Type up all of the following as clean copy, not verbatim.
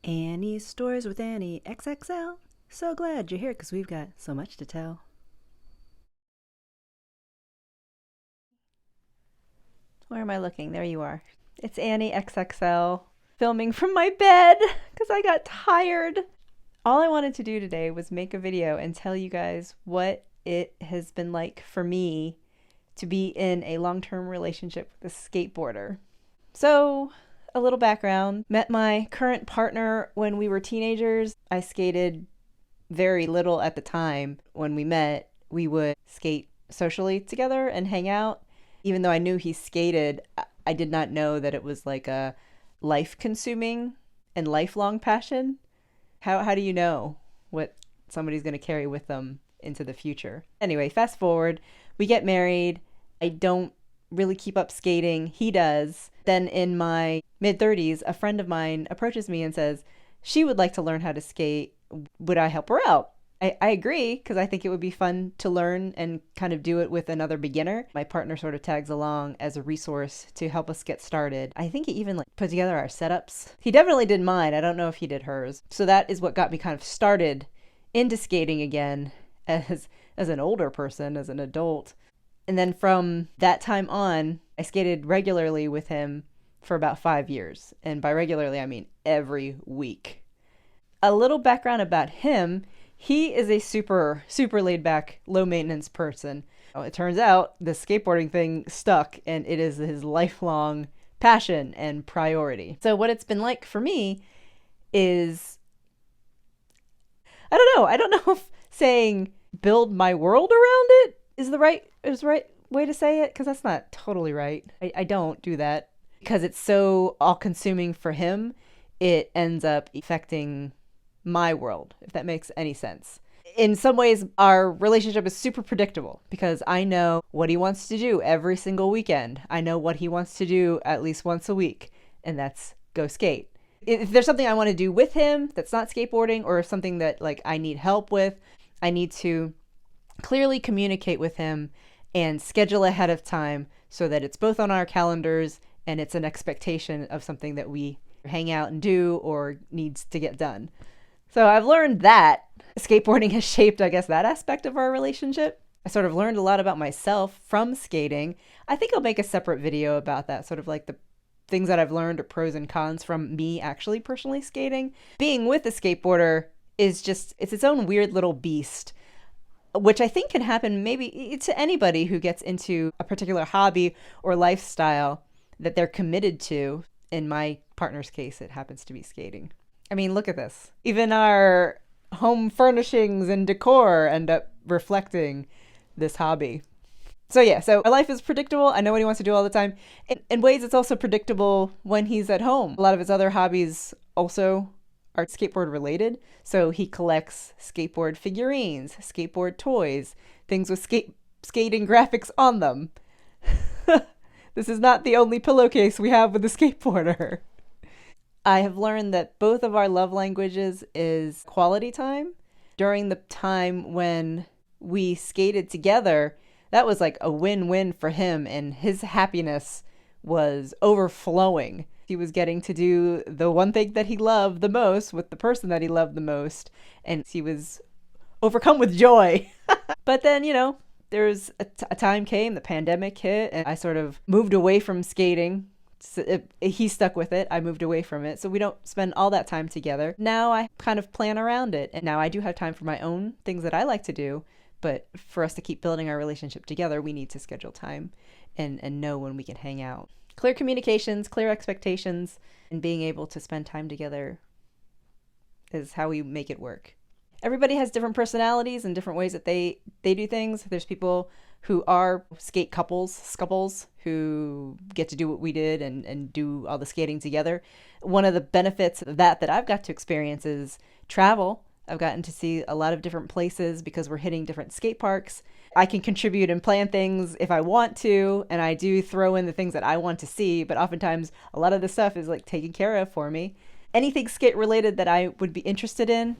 Annie's Stories with Annie XXL. So glad you're here because we've got so much to tell. Where am I looking? There you are. It's Annie XXL filming from my bed because I got tired. All I wanted to do today was make a video and tell you guys what it has been like for me to be in a long-term relationship with a skateboarder. So, a little background. Met my current partner when we were teenagers. I skated very little at the time. When we met, we would skate socially together and hang out. Even though I knew he skated, I did not know that it was like a life-consuming and lifelong passion. How do you know what somebody's going to carry with them into the future? Anyway, fast forward, we get married. I don't really keep up skating. He does. Then in my mid-30s, a friend of mine approaches me and says she would like to learn how to skate. Would I help her out? I agree because I think it would be fun to learn and kind of do it with another beginner. My partner sort of tags along as a resource to help us get started. I think he even put together our setups. He definitely did mine. I don't know if he did hers. So that is what got me kind of started into skating again as an older person, as an adult. And then from that time on, I skated regularly with him for about 5 years. And by regularly, I mean every week. A little background about him. He is a super laid back, low maintenance person. It turns out the skateboarding thing stuck and it is his lifelong passion and priority. So what it's been like for me is, I don't know if saying build my world around it is the right way to say it, because that's not totally right. I don't do that because it's so all consuming for him. It ends up affecting my world, if that makes any sense. In some ways, our relationship is super predictable because I know what he wants to do every single weekend. I know what he wants to do at least once a week, and that's go skate. If there's something I want to do with him that's not skateboarding, or something that I need help with, I need to clearly communicate with him and schedule ahead of time so that it's both on our calendars and it's an expectation of something that we hang out and do or needs to get done. So I've learned that skateboarding has shaped, I guess, that aspect of our relationship. I sort of learned a lot about myself from skating. I think I'll make a separate video about that, sort of like the things that I've learned or pros and cons from me actually personally skating. Being with a skateboarder is just, it's its own weird little beast, which I think can happen maybe to anybody who gets into a particular hobby or lifestyle that they're committed to. In my partner's case, it happens to be skating. I mean, look at this. Even our home furnishings and decor end up reflecting this hobby. So yeah, so our life is predictable. I know what he wants to do all the time. In ways, it's also predictable when he's at home. A lot of his other hobbies also are skateboard related. So he collects skateboard figurines, skateboard toys, things with skating graphics on them. This is not the only pillowcase we have with a skateboarder. I have learned that both of our love languages is quality time. During the time when we skated together, that was like a win-win for him, and his happiness was overflowing. He was getting to do the one thing that he loved the most with the person that he loved the most, and he was overcome with joy. But then, there's a time came, the pandemic hit, and I sort of moved away from skating. So he stuck with it. I moved away from it. So we don't spend all that time together. Now I kind of plan around it. And now I do have time for my own things that I like to do. But for us to keep building our relationship together, we need to schedule time and know when we can hang out. Clear communications, clear expectations, and being able to spend time together is how we make it work. Everybody has different personalities and different ways that they do things. There's people who are skate scouples, who get to do what we did and do all the skating together. One of the benefits of that I've got to experience is travel. I've gotten to see a lot of different places because we're hitting different skate parks. I can contribute and plan things if I want to, and I do throw in the things that I want to see, but oftentimes a lot of the stuff is taken care of for me. Anything skate related that I would be interested in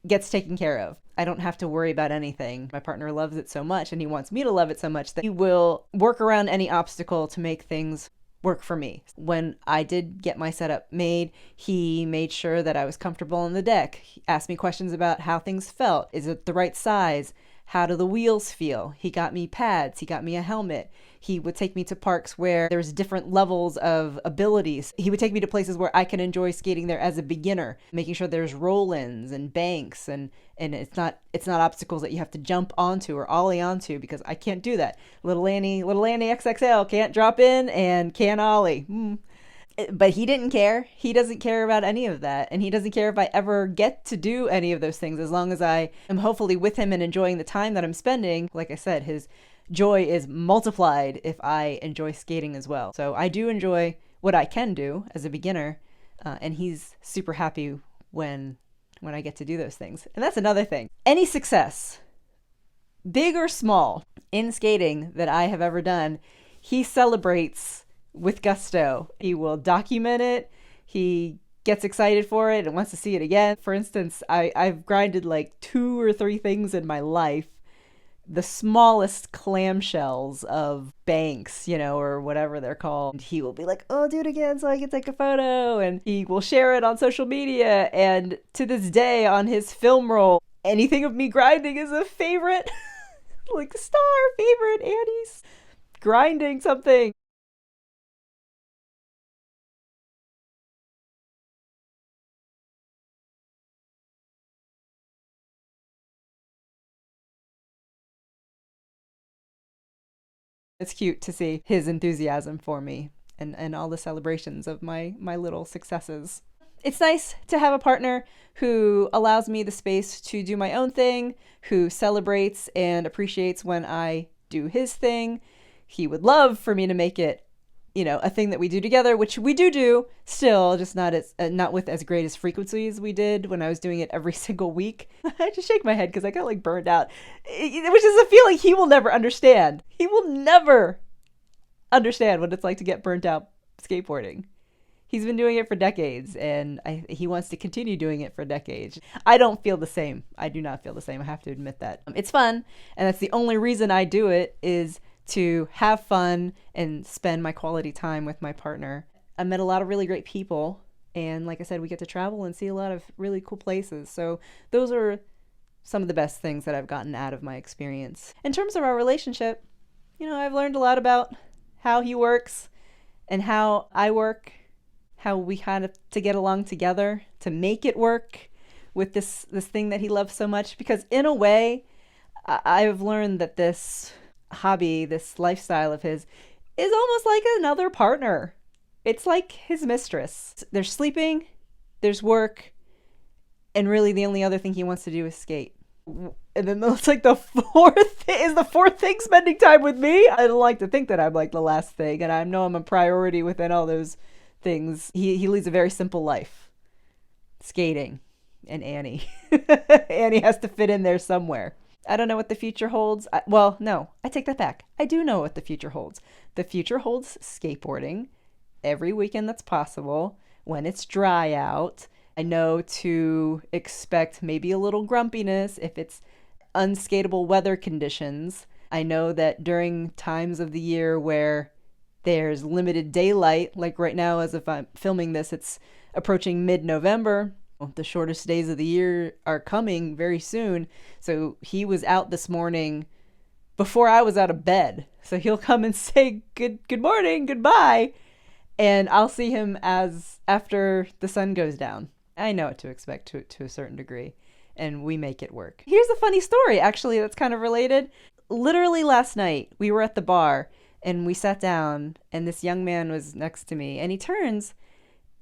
gets taken care of. I don't have to worry about anything. My partner loves it so much, and he wants me to love it so much that he will work around any obstacle to make things work for me. When I did get my setup made, he made sure that I was comfortable on the deck. He asked me questions about how things felt. Is it the right size? How do the wheels feel? He got me pads. He got me a helmet. He would take me to parks where there's different levels of abilities. He would take me to places where I can enjoy skating there as a beginner, making sure there's roll-ins and banks and it's not obstacles that you have to jump onto or ollie onto, because I can't do that. Little Annie XXL can't drop in and can't ollie. But he didn't care. He doesn't care about any of that. And he doesn't care if I ever get to do any of those things, as long as I am hopefully with him and enjoying the time that I'm spending. Like I said, his joy is multiplied if I enjoy skating as well. So I do enjoy what I can do as a beginner. And he's super happy when I get to do those things. And that's another thing. Any success, big or small, in skating that I have ever done, he celebrates with gusto. He will document it. He gets excited for it and wants to see it again. For instance, I've grinded like 2 or 3 things in my life. The smallest clamshells of banks, or whatever they're called. He will be like, oh, do it again so I can take a photo. And he will share it on social media. And to this day, on his film roll, anything of me grinding is a favorite. Like star favorite, Annie's grinding something. It's cute to see his enthusiasm for me and all the celebrations of my little successes. It's nice to have a partner who allows me the space to do my own thing, who celebrates and appreciates when I do his thing. He would love for me to make it, a thing that we do together, which we do still, just not with as great as frequency as we did when I was doing it every single week. I just shake my head because I got like burned out, which is a feeling he will never understand. He will never understand what it's like to get burnt out skateboarding. He's been doing it for decades, and he wants to continue doing it for decades. I don't feel the same. I do not feel the same. I have to admit that. It's fun, and that's the only reason I do it, is to have fun and spend my quality time with my partner. I met a lot of really great people, and like I said, we get to travel and see a lot of really cool places. So those are some of the best things that I've gotten out of my experience. In terms of our relationship, I've learned a lot about how he works and how I work, how we kind of to get along together to make it work with this thing that he loves so much. Because in a way, I've learned that this hobby, this lifestyle of his, is almost like another partner. It's like his mistress. There's sleeping, there's work, and really the only other thing he wants to do is skate. And then it's like the fourth thing spending time with me. I don't like to think that I'm like the last thing, and I know I'm a priority within all those things. He leads a very simple life. Skating and Annie. Annie has to fit in there somewhere. I don't know what the future holds. No, I take that back. I do know what the future holds. The future holds skateboarding every weekend that's possible when it's dry out. I know to expect maybe a little grumpiness if it's unskatable weather conditions. I know that during times of the year where there's limited daylight, like right now, as if I'm filming this, it's approaching mid-November. The shortest days of the year are coming very soon. So he was out this morning before I was out of bed. So he'll come and say good morning, goodbye, and I'll see him after the sun goes down. I know what to expect to a certain degree, and we make it work. Here's a funny story, actually, that's kind of related. Literally last night, we were at the bar, and we sat down, and this young man was next to me, and he turns,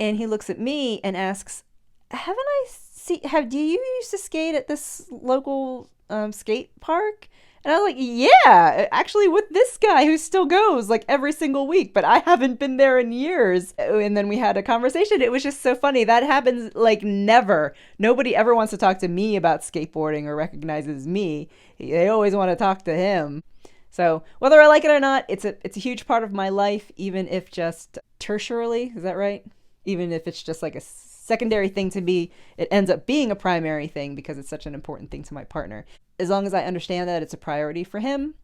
and he looks at me and asks, do you used to skate at this local skate park? And I was like, yeah, actually with this guy who still goes like every single week, but I haven't been there in years. And then we had a conversation. It was just so funny. That happens like never. Nobody ever wants to talk to me about skateboarding or recognizes me. They always want to talk to him. So whether I like it or not, it's a huge part of my life, even if just tertiarily, is that right? Even if it's just like a secondary thing to me, it ends up being a primary thing because it's such an important thing to my partner. As long as I understand that it's a priority for him,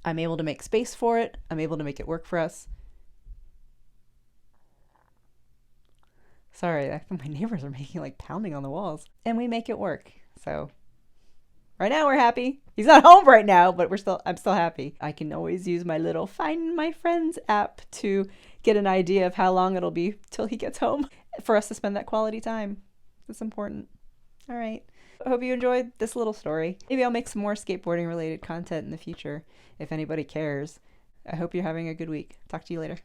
I'm able to make space for it. I'm able to make it work for us. Sorry, I think my neighbors are making like pounding on the walls. And we make it work. So right now we're happy. He's not home right now, but I'm still happy. I can always use my little Find My Friends app to get an idea of how long it'll be till he gets home for us to spend that quality time. That's important. All right. I hope you enjoyed this little story. Maybe I'll make some more skateboarding related content in the future if anybody cares. I hope you're having a good week. Talk to you later.